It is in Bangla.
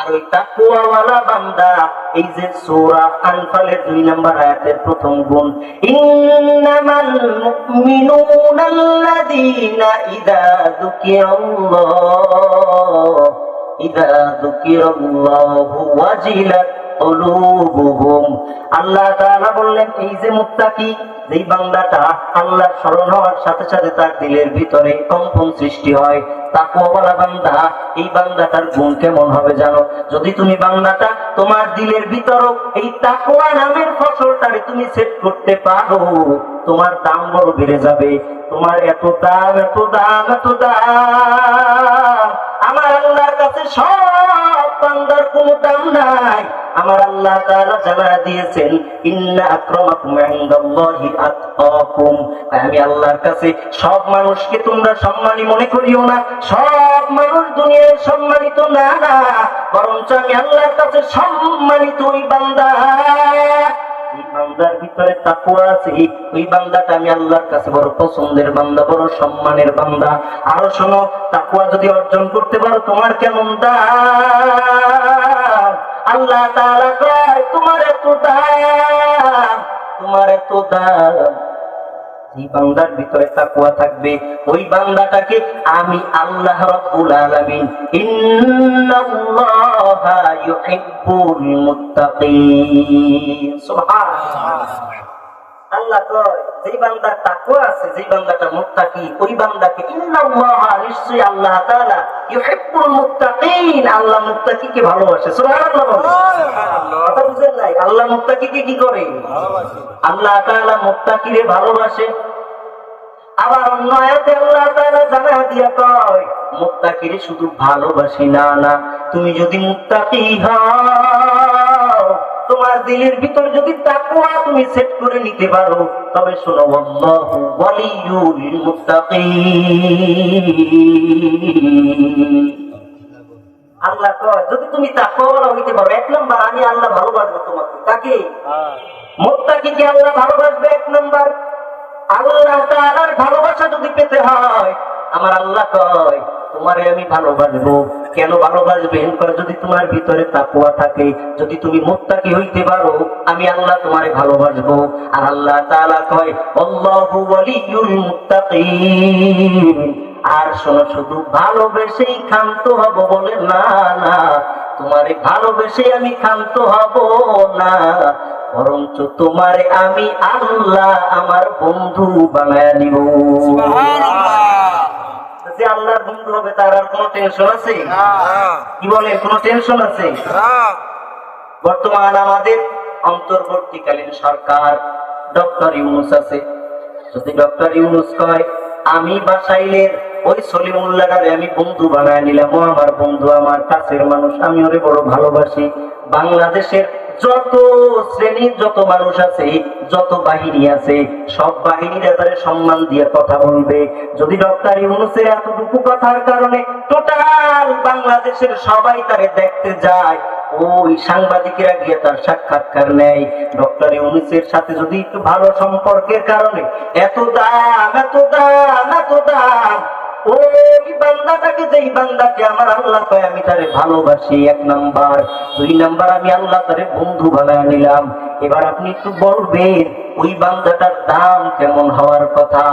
আর ওই তাকওয়াওয়ালা বান্দা, এই যে সূরা আনফালের 2 নম্বর আয়াতের প্রথম গুণ, ইন্নামাল মুমিনুনা আল্লাযীনা ইযা যুকিরাল্লাহু ওয়াজিলাত কুলুবুহুম। আল্লাহ তাআলা বললেন, এই যে মুত্তাকি, যেই বান্দাটা আল্লাহর স্মরণ হওয়ার সাথে সাথে তার দিলের ভিতরে কম্পন সৃষ্টি হয়, তাকওয়াওয়ালা বান্দা, এই বান্দাটার গুণ কেমন হবে জানো? যদি তুমি বান্দাটা তোমার দিলের ভিতর এই তাকওয়া নামের ফসলটারে তুমি সেট করতে পারো, তোমার দাম বড় বেড়ে যাবে। তোমার এত দাম, এত দাম, এত দাম, আমার আল্লাহর কাছে সব বান্দার কোনো দাম নাই। আমার আল্লাহ তাআলা জানায়া দিয়েছেন, ইন্না আকরামাকুম ইনদাল্লাহি আতকাকুম। আমি আল্লাহর কাছে সব মানুষকে তোমরা সম্মানী মনে করিও না, সব মানুষ দুনিয়ায় সম্মানিত না, বরঞ্চ আমি আল্লাহর কাছে সম্মানিত ওই বান্দা, এই বান্দার ভিতরে তাকওয়া আছে, ওই বান্দাটা আমি আল্লাহর কাছে বড় পছন্দের বান্দা, বড় সম্মানের বান্দা। আরো শোনো, তাকওয়া যদি অর্জন করতে পারো তোমার কেমন দাম। আল্লাহ তাআলা কয়, তোমার এত দাম, তোমার এত দাম। যে বান্দার ভিতরে তাকওয়া থাকবে, ওই বান্দাটাকে আমি আল্লাহ রাব্বুল আলামিন ইন্নাল্লাহা ইউহিব্বুল মুত্তাকিন। সুবহানাল্লাহ। আল্লাহ কয়, যেই বান্দার তাকওয়া আছে, যেই বান্দাটা মুত্তাকি, ওই বান্দাকে ইন্নাল্লাহা, নিশ্চয়ই আল্লাহ তাআলা ইউহিব্বুল মুত্তাকিন, আল্লাহ মুত্তাকিকে ভালোবাসে। সুবহানাল্লাহ। কথা বুঝেন নাই? আল্লাহ মুত্তাকিকে কি করে? ভালোবাসে। আল্লাহ তাআলা মুত্তাকিরে ভালোবাসে। আবার অন্য আয়াতে আল্লাহ তাআলা জানায়া দিয়া কয়, মুত্তাকিরে শুধু ভালোবাসি না, না, তুমি যদি মুত্তাকি হও, তোমার দিলের ভিতর যদি তাকওয়া তুমি সেট করে নিতে পারো, তবে শোনো, আল্লাহু ওয়ালিয়ুল মুত্তাকিন। আল্লাহ কয়, যদি তুমি তাকওয়াওয়ালা হইতে পারো, 1 নাম্বার আমি আল্লাহ ভালোবাসবো তোমাকে। কাকে? মুত্তাকিকে আল্লাহ ভালোবাসবে 1 নাম্বার। আল্লাহ তাআলার ভালোবাসা যদি পেতে হয়, আমার আল্লাহ কয়, তোমারে আমি ভালোবাসবো। কেন ভালোবাসবেন? যদি তোমার ভিতরে তাকওয়া থাকে, যদি তুমি মুত্তাকি হইতে পারো, আমি আল্লাহ তোমারে ভালোবাসবো। আর আল্লাহ তাআলা কয়, আল্লাহু ওয়ালিয়ুল মুত্তাকিন। আর শোনো, শুধু ভালোবেসেই ক্ষান্ত হব বলে না, না, তোমারে ভালোবেসে আমি ক্ষান্ত হব না, বরঞ্চ তোমারে আমি আল্লাহ আমার বন্ধু বানায় নিব। যে আল্লাহর বন্ধু হবে তার আর কোনো টেনশন আছে? কি বলে, কোনো টেনশন আছে? বর্তমান আমাদের অন্তর্বর্তীকালীন সরকার ডক্টর ইউনূস আছে। যদি ডক্টর ইউনূস কয়, আমি বাসাইলের ওই সলিমুল্লাহরে আমি বন্ধু বানায় নিলাম, ও আমার বন্ধু, আমার কাছের মানুষ, আমি ওরে বড় ভালোবাসি। বাংলাদেশের যত শ্রেণীর যত মানুষ আছে, যত বাহিনী আছে, সব বাহিনীরা তারে সম্মান দিয়ে কথা বলবে। যদি ডক্টর ইউনূসের এতটুকু কথার কারণে টোটাল বাংলাদেশের সবাই তারে দেখতে যায়, ওই সাংবাদিকেরা গিয়ে তার সাক্ষাৎকার নেয়, ডক্টর ইউনূসের সাথে যদি একটু ভালো সম্পর্কের কারণে এত দাম, এত দাম, এত দাম, ওই বান্দাটাকে, যেই বান্দাকে আমার আল্লাহ কয় আমি তারে ভালোবাসি 1 নাম্বার, 2 নাম্বার আমি আল্লাহ তারে বন্ধু বানায় নিলাম। এবার আপনি একটু বলবেন, ওই বান্দাটার দাম কেমন হওয়ার কথা?